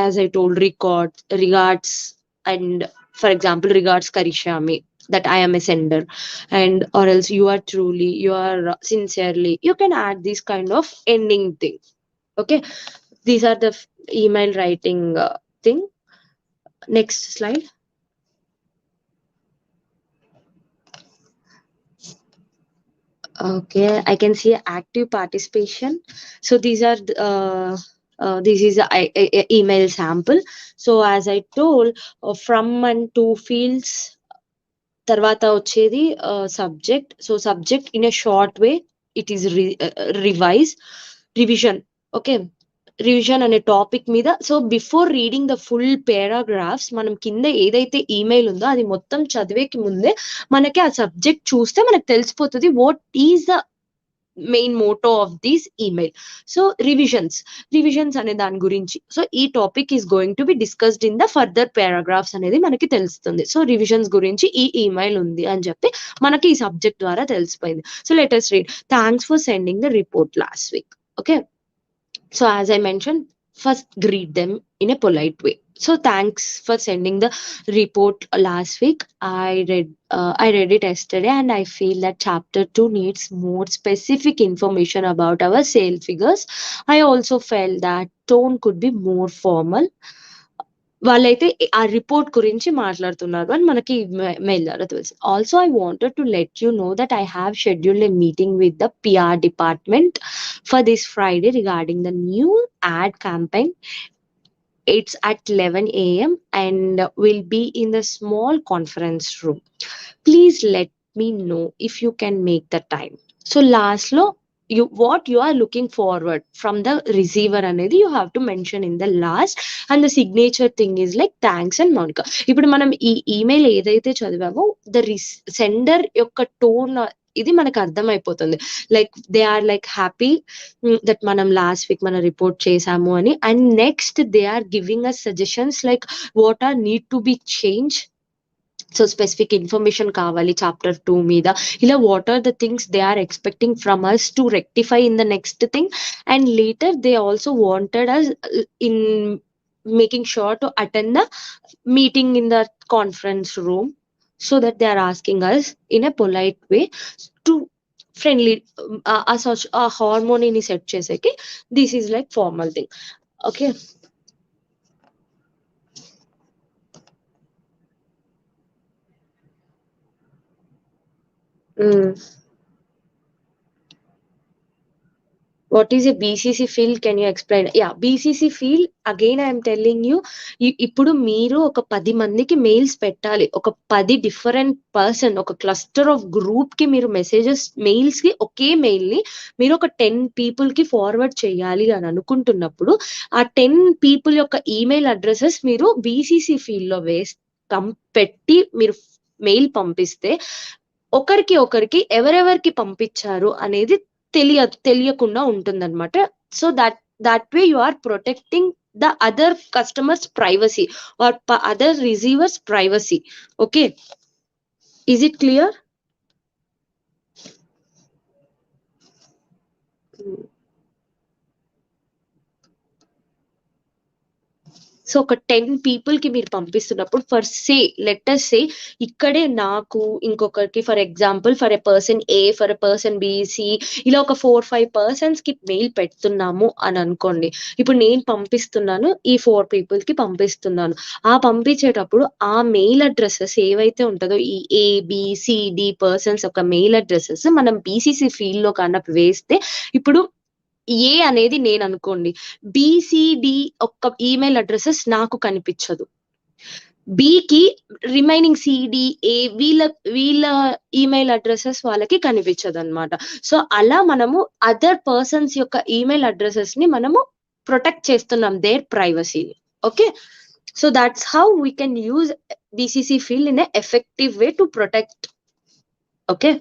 as I told regards, and for example regards Karishyami, that I am a sender, and or else you are sincerely, you can add this kind of ending thing. Okay, these are the email writing thing. Next slide. Okay, I can see active participation. So these are this is a email sample. So as I told, from and to fields తర్వాత వచ్చేది subject. So subject in a short way it is revision. Okay, revision అనే topic మీద. So before reading the full paragraphs, మనం కింద ఏదైతే email ఉందో అది మొత్తం చదివేకి ముందే మనకి ఆ సబ్జెక్ట్ చూస్తే మనకు తెలిసిపోతుంది what is the main motto of this email. So revisions అనే దాని గురించి, సో ఈ topic is going to be discussed in the further paragraphs అనేది మనకి తెలుస్తుంది. సో రివిజన్స్ గురించి ఈ ఈమెయిల్ ఉంది అని చెప్పి మనకి ఈ సబ్జెక్ట్ ద్వారా తెలిసిపోయింది. So let us read. Thanks for sending the report last week. Okay, so as I mentioned, first greet them in a polite way. So thanks for sending the report last week. I read it yesterday, and I feel that chapter 2 needs more specific information about our sales figures. I also felt that tone could be more formal. వాళ్ళైతే ఆ report గురించి మాట్లాడుతున్నారు అని మనకి mail ద్వారా తెలుసు. Also I wanted to let you know that I have scheduled a meeting with the PR department for this Friday regarding the new ad campaign. It's at 11 a.m. and will be in the small conference room. Please let me know if you can make the time. So last lo, what you are looking forward from the receiver అనేది you have to mention in the last, and the signature thing is like thanks and Monica. ఇప్పుడు మనం ఈ email ఏదైతే చదివామో the sender యొక్క tone ఇది మనకు అర్థమైపోతుంది. Like they are like happy that మనం లాస్ట్ వీక్ మనం రిపోర్ట్ చేసాము అని, and next they are giving us suggestions like what are need to be change. So specific information కావాలి చాప్టర్ 2 మీద, ఇలా what are the things they are expecting from us to rectify in the next thing. And later they also wanted us in making sure to attend the meeting in the conference room, so that they are asking us in a polite way to friendly a harmony ni set cheseki. This is like formal thing. Okay. What is a BCC field? Can you explain? Yeah, BCC field, again I am telling you, ఇప్పుడు మీరు ఒక 10 మందికి mails పెట్టాలి. ఒక 10 different person, ఒక cluster of group కి మీరు messages mails కి ఒకే మెయిల్ ని మీరు ఒక 10 పీపుల్ కి ఫార్వర్డ్ చేయాలి అని అనుకుంటున్నప్పుడు ఆ 10 పీపుల్ యొక్క ఈమెయిల్ అడ్రసెస్ మీరు BCC ఫీల్డ్ లో పెట్టి మీరు మెయిల్ పంపిస్తే ఒకరికి ఎవరెవరికి పంపించారు అనేది తెలియకుండా ఉంటుందన్నమాట. So that way you are protecting the other customers privacy or other receivers privacy. Okay, is it clear? So ఒక 10 పీపుల్ కి మీరు పంపిస్తున్నప్పుడు ఫర్ సే లెటర్ సే ఇక్కడే నాకు ఇంకొకరికి for example for a person A, for a person BC, ఇలా ఒక 4-5 persons కి mail పెడుతున్నాము అని అనుకోండి. ఇప్పుడు నేను పంపిస్తున్నాను, ఈ 4 పీపుల్ కి పంపిస్తున్నాను. ఆ పంపించేటప్పుడు ఆ మెయిల్ అడ్రసెస్ ఏవైతే ఉంటుందో ఈ ఏబిసిడి పర్సన్స్ ఒక మెయిల్ అడ్రసెస్ మనం బీసీసీ ఫీల్డ్ లో కన్నా వేస్తే, ఇప్పుడు ఏ అనేది నేను అనుకోండి, బిసిడి ఒక్క ఈమెయిల్ అడ్రసెస్ నాకు కనిపించదు, బికి రిమైనింగ్ సిడిఏ వీళ్ళ ఈమెయిల్ అడ్రసెస్ వాళ్ళకి కనిపించదు అనమాట. సో అలా మనము అదర్ పర్సన్స్ యొక్క ఈమెయిల్ అడ్రసెస్ ని మనము ప్రొటెక్ట్ చేస్తున్నాం, దేర్ ప్రైవసీని. Okay, so that's how we can use BCC field in a effective way to protect. Okay,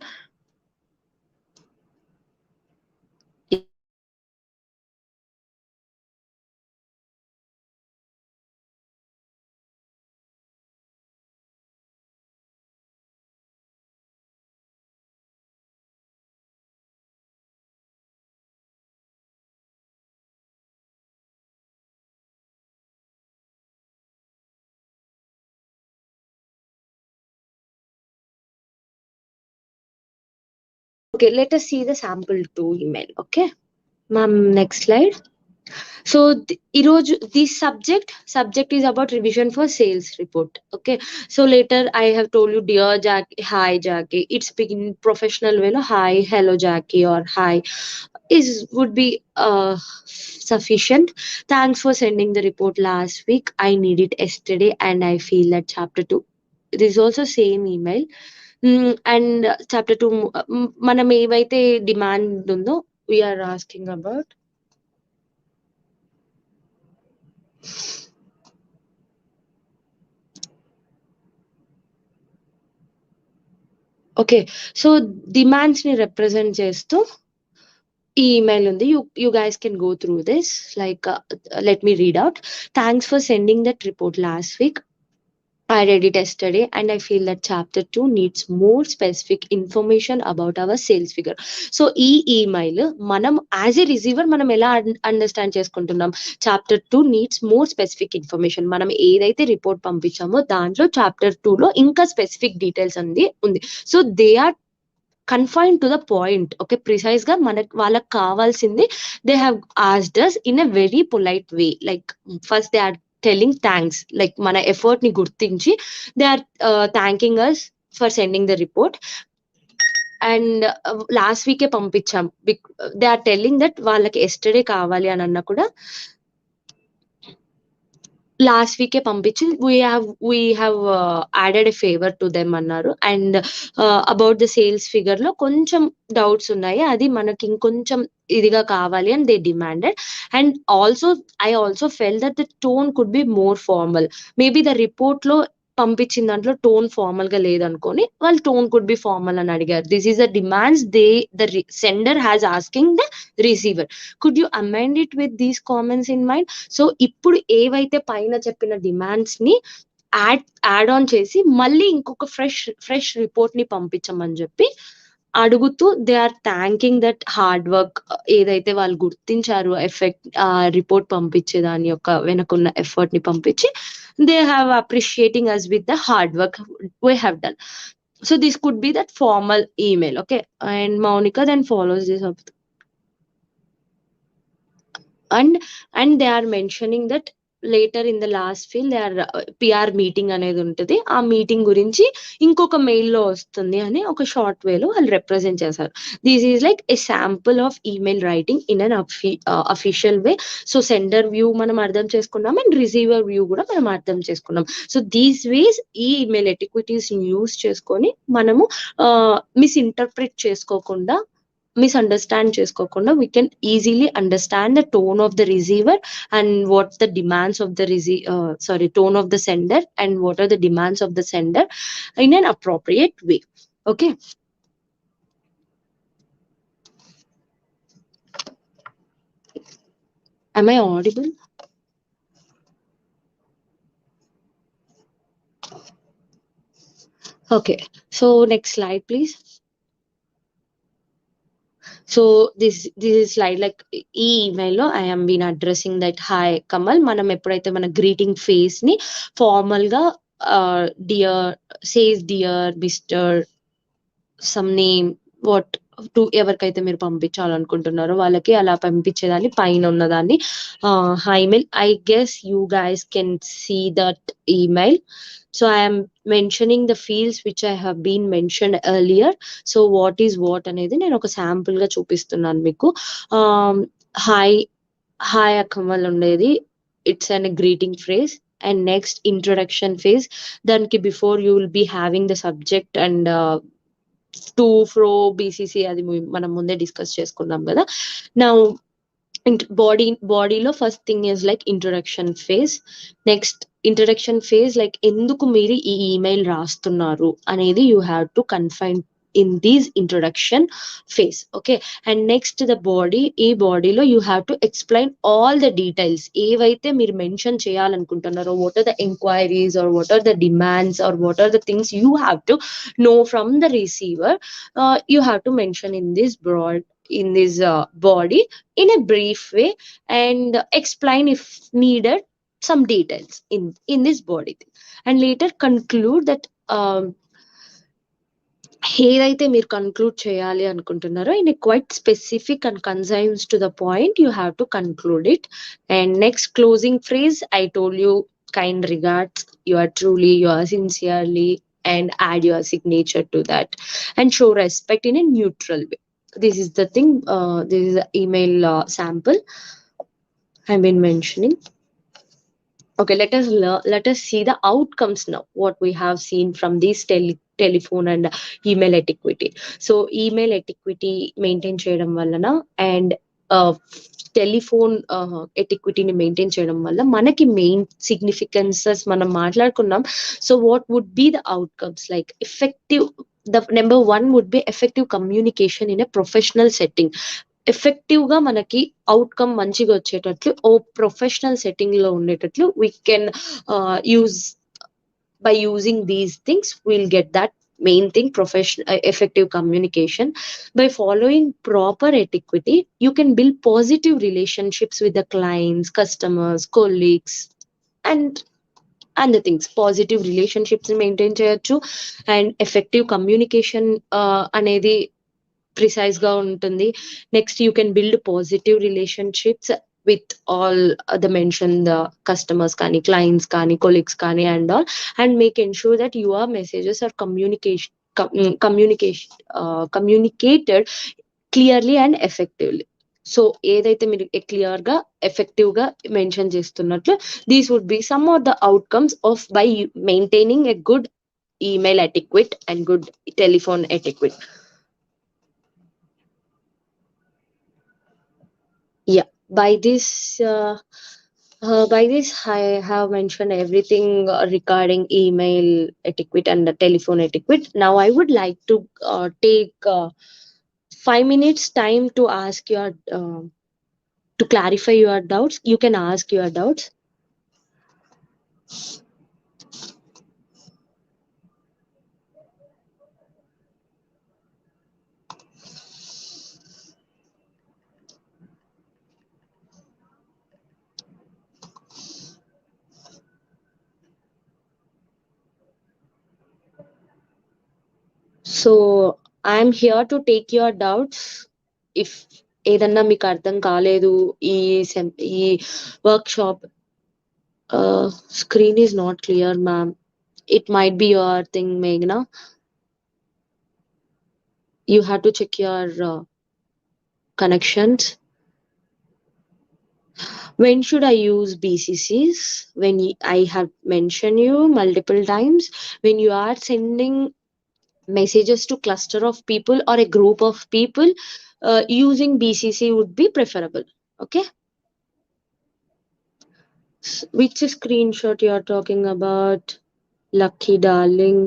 okay, let us see the sample 2 email. Okay, ma'am, next slide. So ఈరోజు this subject is about revision for sales report. Okay, so later I have told you dear Jackie, hi Jackie, it's speaking professional way, hi, hello Jackie, or hi is would be sufficient. Thanks for sending the report last week, I need it yesterday and I feel that chapter 2, this is also same email. And chapter 2 మనం ఏవైతే demand ఉందో we are asking about. Okay, so demands ని represent చేస్తూ ఈ email ఉంది. You guys can go through this. Like let me read out. Thanks for sending that report last week. I read it yesterday and I feel that chapter 2 needs more specific information about our sales figure. So ఈ email మనం as a receiver మనం ఎలా understand చేసుకుంటున్నాం, chapter 2 needs more specific information. మనం ఏదైతే report పంపించామో దాంట్లో chapter 2 లో ఇంకా స్పెసిఫిక్ డీటెయిల్స్ అంది ఉంది. So they are confine to the point. Okay, precise గా వాళ్ళకి కావాల్సింది they have asked us in a very polite way. Like first they are telling thanks, like మన effort ని గుర్తించి they are thanking us for sending the report. And last వీకే పంపించాం. They are telling that వాళ్ళకి yesterday కావాలి అని అన్నా కూడా లాస్ట్ వీకే పంపించి we have added a favour to them అన్నారు. And about the sales figure లో కొంచెం డౌట్స్ ఉన్నాయి, అది మనకి ఇంకొంచెం ఇదిగా కావాలి అని they demanded. And also I also fell that the tone could be more formal. Maybe the report లో పంపించిన దాంట్లో టోన్ ఫార్మల్ గా లేదనుకోని వాళ్ళు టోన్ కుడ్ బి ఫార్మల్ అని అడిగారు. This is the demands the sender has asking the receiver. Could you amend it with these comments in mind? So ఇప్పుడు ఏవైతే పైన చెప్పిన డిమాండ్స్ ని యాడ్ ఆన్ చేసి మళ్ళీ ఇంకొక ఫ్రెష్ రిపోర్ట్ ని పంపించమని చెప్పి అడుగుతూ they are thanking that hard work, ఏదైతే వాళ్ళు గుర్తించారు ఎఫెక్ట్ రిపోర్ట్ పంపించే దాని యొక్క వెనకున్న ఎఫర్ట్ ని పంపించి they have appreciating us with the hard work we have done. So this could be that formal email. Okay, and Mounika then follows this up. And they are mentioning that later in the last feel they are PR meeting అనేది ఉంటుంది, ఆ meeting గురించి ఇంకొక mail లో వస్తుంది అని ఒక short వేలో వాళ్ళు రిప్రజెంట్ చేశారు. This is like a sample of email writing in an official way. So sender view మనం అర్థం చేసుకున్నాం అండ్ రిసీవర్ వ్యూ కూడా మనం అర్థం చేసుకున్నాం. సో దీస్ వేస్ ఈ ఈమెయిల్ ఎటిక్విటీస్ యూస్ చేసుకొని మనము మిస్ఇంటర్ప్రిట్ చేసుకోకుండా, misunderstand చేసుకోకుండా we can easily understand the tone of the receiver and what the demands of the tone of the sender and what are the demands of the sender in an appropriate way. Okay, am I audible? Okay, so next slide please. So this is slide like ఈ email లో I have been addressing that hi Kamal. మనం ఎప్పుడైతే మన greeting face ని formal గా dear says dear Mr some name what to ఎవరికైతే మీరు పంపించాలనుకుంటున్నారో వాళ్ళకి అలా పంపించేదాన్ని పైన ఉన్నదాన్ని email. I guess you guys can see that email. So I am mentioning the fields which I have been mentioned earlier. So what is what అనేది నేను ఒక శాంపుల్ గా చూపిస్తున్నాను మీకు. హాయ్ అకమల్ ఉండేది, it's an greeting phrase. And next introduction phase, దానికి before you will be having the subject and to from BCC, అది మనం ముందే డిస్కస్ చేసుకున్నాం కదా. నా బాడీలో first thing is like introduction phase. Next introduction phase like ఎందుకు మీరు ఈ ఈమెయిల్ రాస్తున్నారు అనేది you have to confine in these introduction phase. Okay, and next the body, ఈ బాడీలో you have to explain all the details ఏవైతే మీరు mention చేయాలనుకుంటున్నారో, what are the enquiries or what are the demands or what are the things you have to know from the receiver. You have to mention in this body in a brief way and explain if needed some details in this body thing. And later conclude that ఏదైతే మీరు conclude చేయాలి అనుకుంటున్నారో in quite specific and concise to the point you have to conclude it. And next closing phrase, I told you kind regards, you are truly, you are sincerely, and add your signature to that and show respect in a neutral way. This is the thing, this is the email sample I've been mentioning. Okay, let us see the outcomes now, what we have seen from this telephone and email etiquette. So email etiquette maintain చేయడం వలన and telephone ఎటిక్విటీని maintain చేయడం వల్ల మనకి main significances మనం మాట్లాడుకున్నాం. So what would be the outcomes like effective, the number 1 would be effective communication in a professional setting. Effective గా మనకి outcome మంచిగా వచ్చేటట్లు ఓ ప్రొఫెషనల్ సెట్టింగ్ లో ఉండేటట్లు we can use by using these things we'll get that main thing, professional effective communication. By following proper etiquette you can build positive relationships with the clients, customers, colleagues, and the things positive relationships maintain cheyochu. And effective communication అనేది precise గా ఉంటుంది. Next you can build positive relationships with all the mentioned customers kani, clients kani, colleagues kani, and all, and make ensure that your messages are communicated clearly and effectively. So ఏదైతే మీరు clear గా effective గా mention చేస్తున్నట్లు, these would be some of the outcomes of by maintaining a good email etiquette and good telephone etiquette. Yeah, by this I have mentioned everything regarding email etiquette and the telephone etiquette. Now I would like to take 5 minutes time to ask your to clarify your doubts. You can ask your doubts. So I'm here to take your doubts. If ఏదన్నా మీకు అర్థం కాలేదు ఈ ఈ work shop, screen is not clear, ma'am. It might be your thing, Meghna. You have to check your connections. When should I use BCCs? When I have mentioned you multiple times, when you are sending messages to cluster of people or a group of people, using BCC would be preferable. Okay. Which screenshot you are talking about? Lucky darling.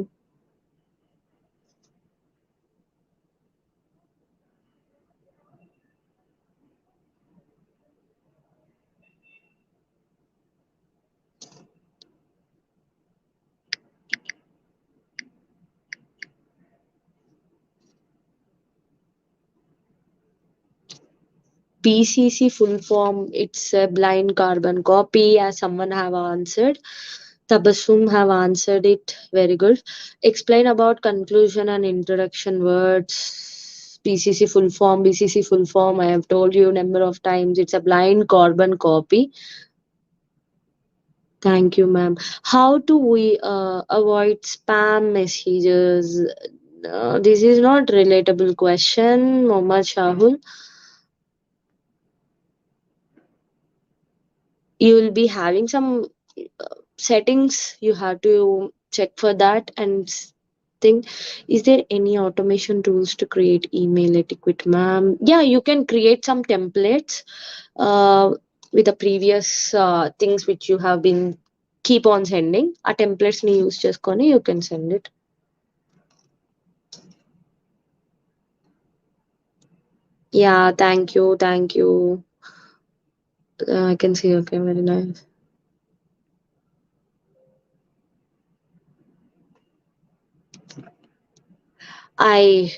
BCC full form, it's a blind carbon copy, as someone have answered. Tabassum have answered it. Very good. Explain about conclusion and introduction words. BCC full form, BCC full form. I have told you number of times. It's a blind carbon copy. Thank you, ma'am. How do we avoid spam messages? This is not relatable question, Mohammad Shahul. You will be having some settings. You have to check for that and think, is there any automation tools to create email etiquette, ma'am? Yeah, you can create some templates with the previous things which you have been keep on sending. A templates ni use cheskoni you can send it. Yeah, thank you. I can see. Okay, very nice. I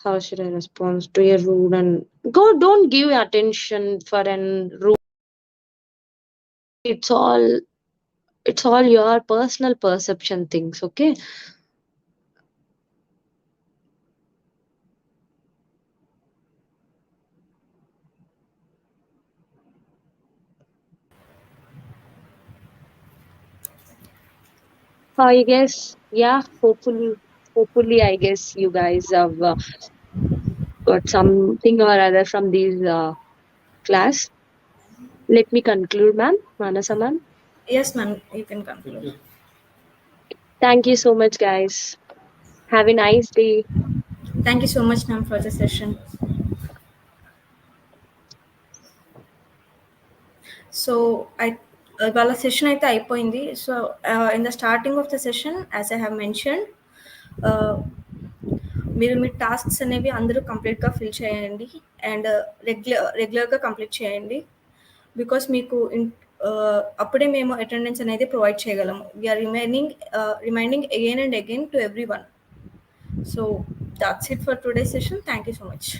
How should I respond to a rude and go? Don't give attention for an rude. It's all your personal perception things. Okay. I guess, yeah. Hopefully, I guess you guys have got something or other from these class. Let me conclude, ma'am. Manasa, ma'am. Yes, ma'am, you can conclude. Thank you so much, guys. Have a nice day. Thank you so much, ma'am, for the session. So వాళ్ళ session అయితే అయిపోయింది. So in the starting of the session as I have mention, మీరు మీ tasks అనేవి అందరూ కంప్లీట్గా fill చేయండి and రెగ్యులర్గా complete చేయండి. బికాస్ మీకు అప్పుడే మేము అటెండెన్స్ అనేది ప్రొవైడ్ చేయగలము. We are reminding again and again to every one. So that's it for today session. Thank you so much.